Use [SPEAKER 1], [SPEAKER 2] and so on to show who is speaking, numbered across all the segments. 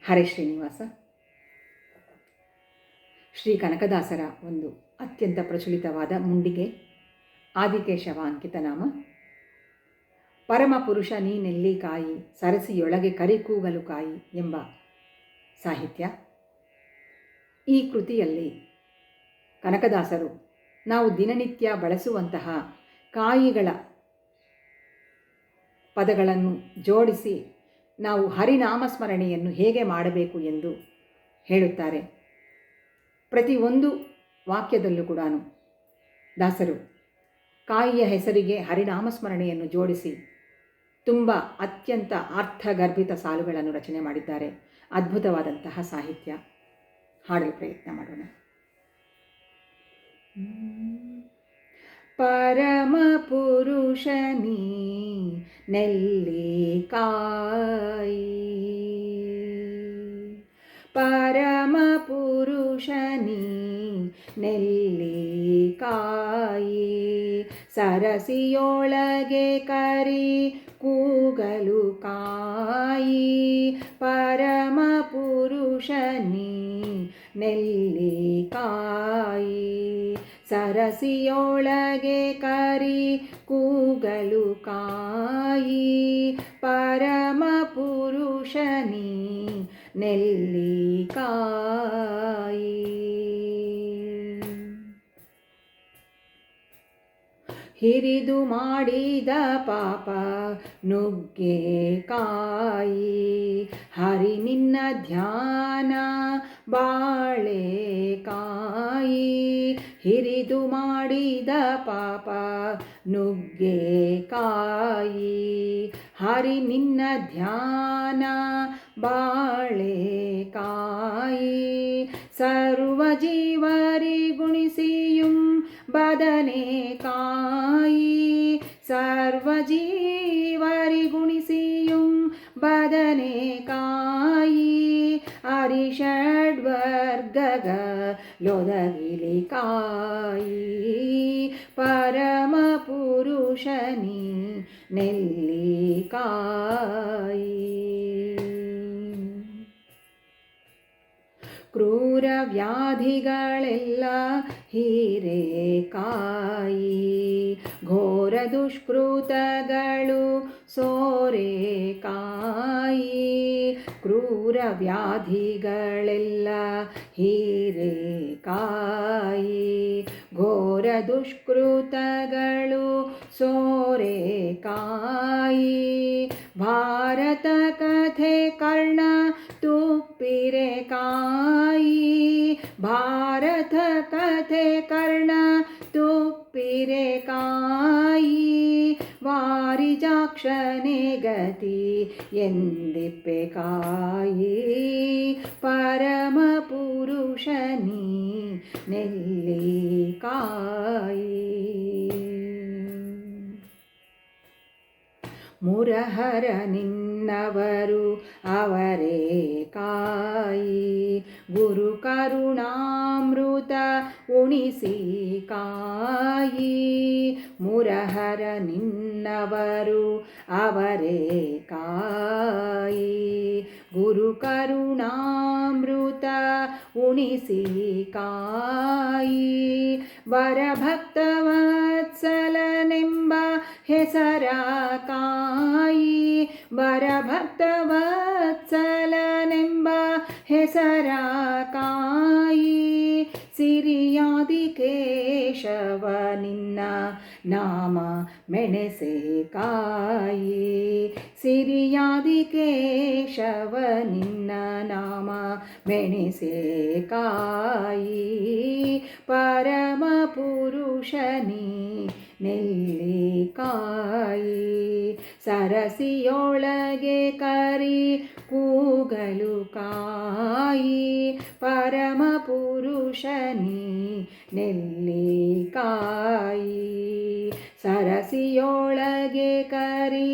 [SPEAKER 1] ಹರೇ ಶ್ರೀನಿವಾಸ. ಶ್ರೀ ಕನಕದಾಸರ ಒಂದು ಅತ್ಯಂತ ಪ್ರಚಲಿತವಾದ ಮುಂಡಿಗೆ ಆದಿಕೇಶವ ಅಂಕಿತನಾಮ. ಪರಮಪುರುಷ ನೀನೆಲ್ಲಿಕಾಯಿ ಸರಸಿಯೊಳಗೆ ಕರಿಕೂಗಲು ಕಾಯಿ ಎಂಬ ಸಾಹಿತ್ಯ. ಈ ಕೃತಿಯಲ್ಲಿ ಕನಕದಾಸರು ನಾವು ದಿನನಿತ್ಯ ಬಳಸುವಂತಹ ಕಾಯಿಗಳ ಪದಗಳನ್ನು ಜೋಡಿಸಿ ನಾವು ಹರಿನಾಮಸ್ಮರಣೆಯನ್ನು ಹೇಗೆ ಮಾಡಬೇಕು ಎಂದು ಹೇಳುತ್ತಾರೆ. ಪ್ರತಿಯೊಂದು ವಾಕ್ಯದಲ್ಲೂ ಕೂಡ ದಾಸರು ಕಾಯಿಯ ಹೆಸರಿಗೆ ಹರಿನಾಮಸ್ಮರಣೆಯನ್ನು ಜೋಡಿಸಿ ತುಂಬ ಅತ್ಯಂತ ಅರ್ಥಗರ್ಭಿತ ಸಾಲುಗಳನ್ನು ರಚನೆ ಮಾಡಿದ್ದಾರೆ. ಅದ್ಭುತವಾದಂತಹ ಸಾಹಿತ್ಯ. ಹಾಡಲು ಪ್ರಯತ್ನ ಮಾಡೋಣ. ಪರಮ ಪುರುಷ ನೀನೆಲ್ಲಿಕಾಯಿ, ಪರಮ ಪುರುಷ ನೀನೆಲ್ಲಿಕಾಯಿ ಸರಸಿಯೊಳಗೆ ಕರಿ ಕೂಗಲು ಕಾಯಿ, ಪರಮ ಪುರುಷ ನೀನೆಲ್ಲಿಕಾಯಿ ಸರಸಿಯೊಳಗೆ ಕರಿ ಕೂಗಲು ಕಾಯಿ, ಪರಮ ಪುರುಷ ನೀನೆಲ್ಲಿಕಾಯಿ. ಹಿರಿದು ಮಾಡಿದ ಪಾಪ ನುಗ್ಗೆಕಾಯಿ, ಹರಿ ನಿನ್ನ ಧ್ಯಾನ ಬಾಳೆಕಾಯಿ. ಹಿರಿದು ಮಾಡಿದ ಪಾಪ ನುಗ್ಗೆಕಾಯಿ, ಹರಿ ನಿನ್ನ ಧ್ಯಾನ ಬಾಳೆಕಾಯಿ. ಸರ್ವ ಜೀವರಿ ಗುಣಿಸಿಯುಂ ಬದನೆಕಾಯಿ, ಸರ್ವ ಜೀವರಿ ಗುಣಿಸಿಯುಂ ಬದನೆಕಾಯಿ. ಅರಿಷಡ್ವರ್ಗಗಳೊದಗಿಲಿಕಾಯಿ, ಪರಮ ಪುರುಷ ನೀನೆಲ್ಲಿಕಾಯಿ. ಕ್ರೂರ ವ್ಯಾಧಿಗಳೆಲ್ಲ ಹೀರೆಕಾಯಿ, ಘೋರ ದುಷ್ಕೃತಗಳು ಸೋರೆಕಾಯಿ. ಕ್ರೂರ ವ್ಯಾಧಿಗಳೆಲ್ಲ ಹೀರೆಕಾಯಿ, ಘೋರ ದುಷ್ಕೃತಗಳು ಸೋರೆಕಾಯಿ. ಭಾರತ ಕಥೆ ಕರ್ಣ ತುಪ್ಪಿರೆಕಾಯಿ, ಭಾರತ ಕಥೆ ಕರ್ಣ ತುಪ್ಪಿರೆಕಾಯಿ. ವಾರಿಜಾಕ್ಷನೆ ಗತಿ ಎಂದಿಪ್ಪೆಕಾಯಿ, ಪರಮ ಪುರುಷ ನೀನೆಲ್ಲಿಕಾಯಿ. ಮುರಹರ ನಿನ್ನವರು ಅವರೇ ಕಾಯಿ, ಗುರು ಕರುಣಾಮೃತ ಉಣಿಸಿ ಕಾಯಿ. ಮುರಹರ ನಿನ್ನವರು ಅವರೇ ಕಾಯಿ, ಗುರು ಕರುಣಾಮೃತ ಉಣಿಸಿ ಕಾಯಿ. ವರಭಕ್ತವತ್ಸಲನೆಂಬ ಹೆಸರ ಕಾಯಿ, ವರಭಕ್ತವತ್ಸಲನೆಂಬ ಹೆಸರ ಕಾಯಿ. ಸಿರಿಯಾದಿ ಕೇಶವ ನಿನ್ನ ನಾಮ ಮೆಣಸೆ ಕಾಯಿ, ಸಿರಿಯಾದಿ ಕೇಶವ ನಿನ್ನ ನಾಮ ಮೆಣಸೆ ಕಾಯಿ. ಪರಮ ಪುರುಷ ನೀನೆಲ್ಲಿಕಾಯಿ ಸರಸಿಯೊಳಗೆ ಕರಿ ಕೂಗಲು ಕಾಯಿ, ಪರಮ ಪುರುಷ ನೀನೆಲ್ಲಿಕಾಯಿ ಸರಸಿಯೊಳಗೆ ಕರಿ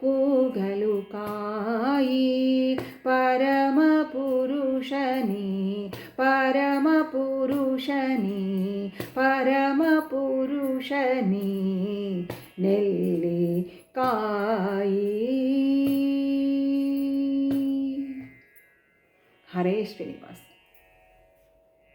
[SPEAKER 1] ಕೂಗಲು ಕಾಯಿ. ಪರಮ ಪುರುಷ ನೀ, ಪರಮ ಪುರುಷ ನೀ, ಪರಮ ಪುರುಷ ನೀನೆಲ್ಲಿಕಾಯಿ.
[SPEAKER 2] かい。
[SPEAKER 1] ಹರೇ ಶ್ರೀನಿವಾಸ್.